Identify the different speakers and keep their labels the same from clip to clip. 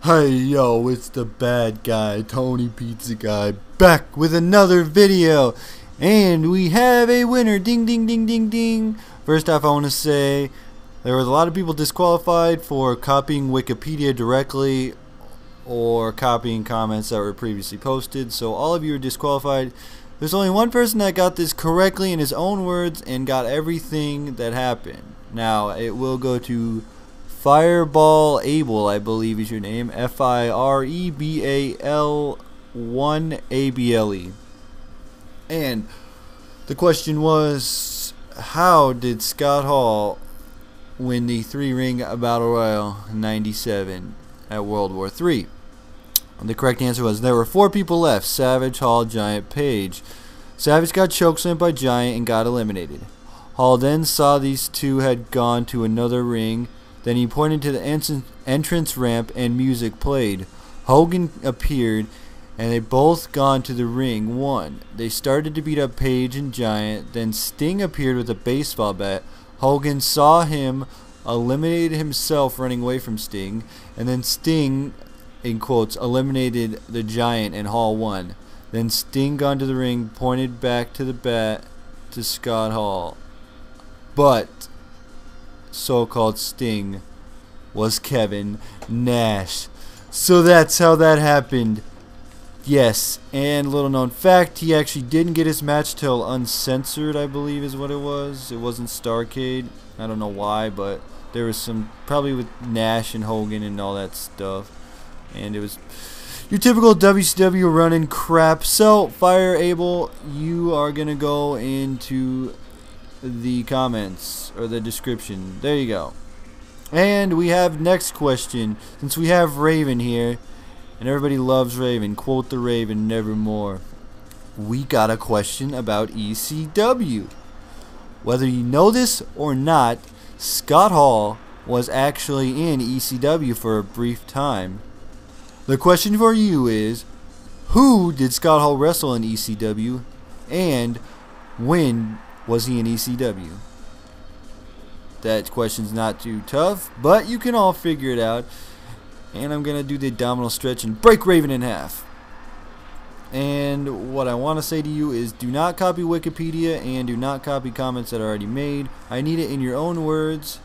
Speaker 1: Hey yo, it's the bad guy, Tony Pizza Guy, back with another video. And we have a winner. Ding ding ding ding ding. First off, I want to say there was a lot of people disqualified for copying Wikipedia directly or copying comments that were previously posted. So all of you are disqualified. There's only one person that got this correctly in his own words and got everything that happened. Now it will go to Fireball Able, I believe is your name. Firebal 1ABLE. And the question was, how did Scott Hall win the 3-ring Battle Royal in '97 at World War III? And the correct answer was there were 4 people left: Savage, Hall, Giant, Page. Savage got chokeslammed by Giant and got eliminated. Hall then saw these two had gone to another ring. Then he pointed to the entrance ramp and music played. Hogan appeared and they both gone to the ring. They started to beat up Page and Giant. Then Sting appeared with a baseball bat. Hogan saw him, eliminated himself running away from Sting, and then Sting, in quotes, eliminated the Giant and Hall won. Then Sting gone to the ring, pointed back to the bat to Scott Hall. But so-called Sting was Kevin Nash. So that's how that happened. Yes, and little known fact, he actually didn't get his match till Uncensored, I believe is what it was. It wasn't Starrcade. I don't know why, but there was some, probably with Nash and Hogan and all that stuff. And it was your typical WCW running crap. So, Fireable, you are going to go into the comments or the description. There you go. And we have next question. Since we have Raven here and everybody loves Raven, quote the Raven nevermore, we got a question about ECW. Whether you know this or not, Scott Hall was actually in ECW for a brief time. The question for you is, who did Scott Hall wrestle in ECW, and when was he in ECW? That question's not too tough, but you can all figure it out. And I'm going to do the abdominal stretch and break Raven in half. And what I want to say to you is, do not copy Wikipedia and do not copy comments that are already made. I need it in your own words,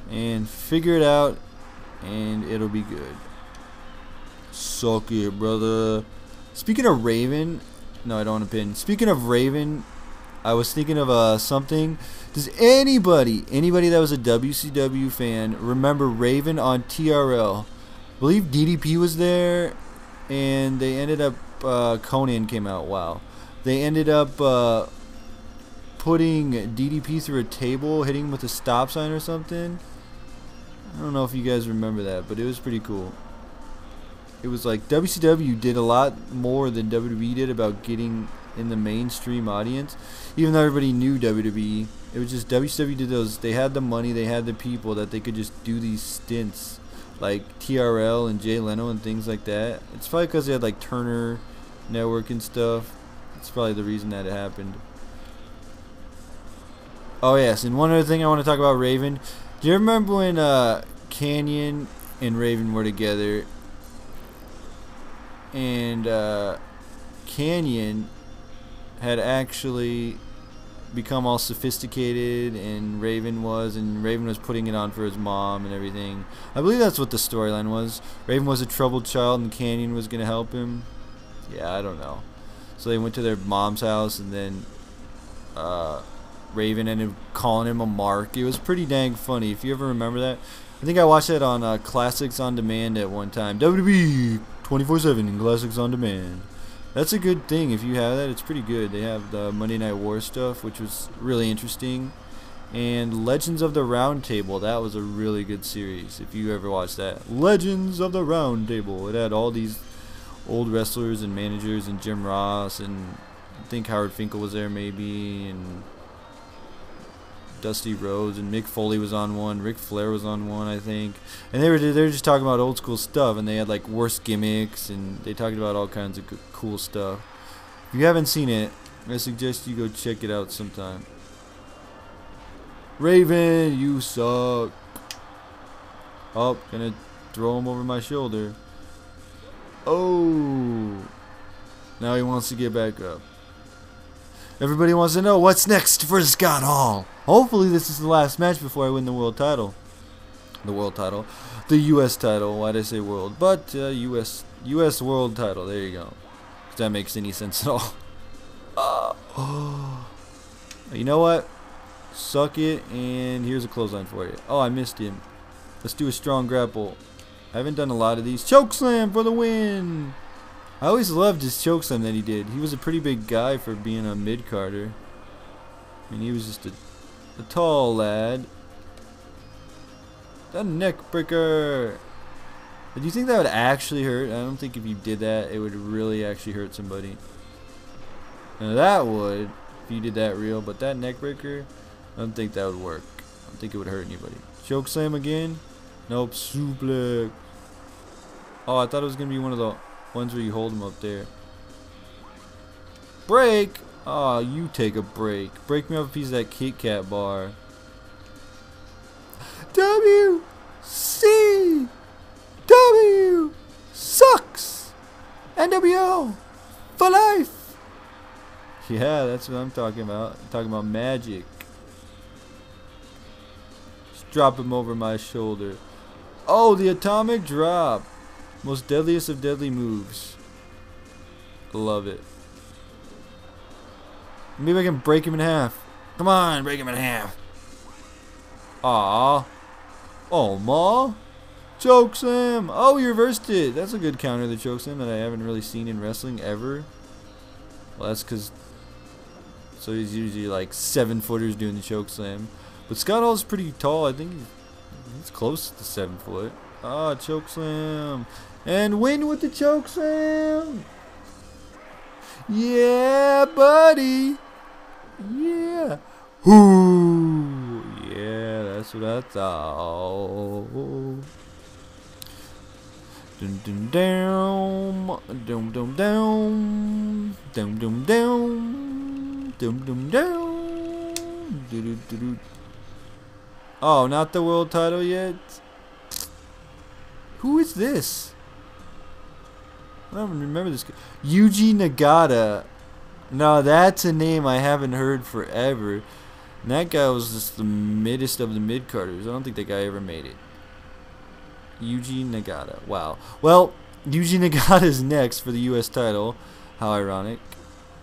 Speaker 1: and figure it out, and it'll be good. Suck it, brother. Speaking of Raven, no, I don't want to pin. Speaking of Raven, I was thinking of something. Does anybody that was a WCW fan remember Raven on TRL? I believe DDP was there, and they ended up, Conan came out, wow. They ended up putting DDP through a table, hitting him with a stop sign or something. I don't know if you guys remember that, but it was pretty cool. It was like WCW did a lot more than WWE did about getting in the mainstream audience. Even though everybody knew WWE, it was just WCW did those. They had the money, they had the people that they could just do these stints like TRL and Jay Leno and things like that. It's probably because they had like Turner Network and stuff. It's probably the reason that it happened. Oh yes, and one other thing I want to talk about Raven. Do you remember when Kanyon and Raven were together? And Kanyon had actually become all sophisticated, and Raven was putting it on for his mom and everything. I believe that's what the storyline was. Raven was a troubled child and Kanyon was going to help him. Yeah, I don't know. So they went to their mom's house, and then Raven ended up calling him a mark. It was pretty dang funny. If you ever remember that. I think I watched that on Classics on Demand at one time. WWE 24/7 in Classics on Demand. That's a good thing if you have that. It's pretty good. They have the Monday Night War stuff, which was really interesting, and Legends of the Round Table. That was a really good series if you ever watched that. Legends of the Round Table. It had all these old wrestlers and managers, and Jim Ross, and I think Howard Finkel was there maybe, and Dusty Rhodes, and Mick Foley was on one. Ric Flair was on one, I think. And they were just talking about old school stuff, and they had like worst gimmicks, and they talked about all kinds of cool stuff. If you haven't seen it, I suggest you go check it out sometime. Raven, you suck. Oh, gonna throw him over my shoulder. Oh. Now he wants to get back up. Everybody wants to know what's next for Scott Hall. Hopefully this is the last match before I win the world title. The world title. The U.S. title. Why did I say world? But U.S. world title. There you go. If that makes any sense at all. You know what? Suck it, and here's a clothesline for you. Oh, I missed him. Let's do a strong grapple. I haven't done a lot of these. Chokeslam for the win! I always loved his chokeslam that he did. He was a pretty big guy for being a mid-carder. I mean, he was just a tall lad. The neck breaker! Do you think that would actually hurt? I don't think if you did that, it would really actually hurt somebody. Now that would, if you did that real, but that neck breaker, I don't think that would work. I don't think it would hurt anybody. Chokeslam again? Nope, suplex. Oh, I thought it was going to be one of the ones where you hold them up there. Break! Oh, you take a break. Break me off a piece of that Kit Kat bar. WCW sucks! nWo for life! Yeah, that's what I'm talking about. I'm talking about magic. Just drop him over my shoulder. Oh, the atomic drop. Most deadliest of deadly moves. Love it. Maybe I can break him in half. Come on, break him in half. Aww. Oh, ma. Chokeslam. Oh, he reversed it. That's a good counter to the chokeslam that I haven't really seen in wrestling ever. Well, that's because... So he's usually like 7-footers doing the chokeslam. But Scott Hall's pretty tall. I think he's close to 7 foot. Ah, chokeslam. And win with the chokeslam. Yeah, buddy. Yeah. Ooh. Yeah, that's what I thought. Dum dum down. Dum dum down. Dum dum down. Dum dum down. Do do do do. Oh, not the world title yet. Who is this? I don't remember this guy. Yuji Nagata. No, that's a name I haven't heard forever. And that guy was just the middest of the mid-carders. I don't think that guy ever made it. Yuji Nagata. Wow. Well, Yuji Nagata is next for the U.S. title. How ironic.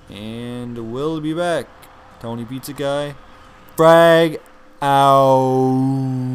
Speaker 1: And we'll be back. Tony Pizza Guy. Frag out.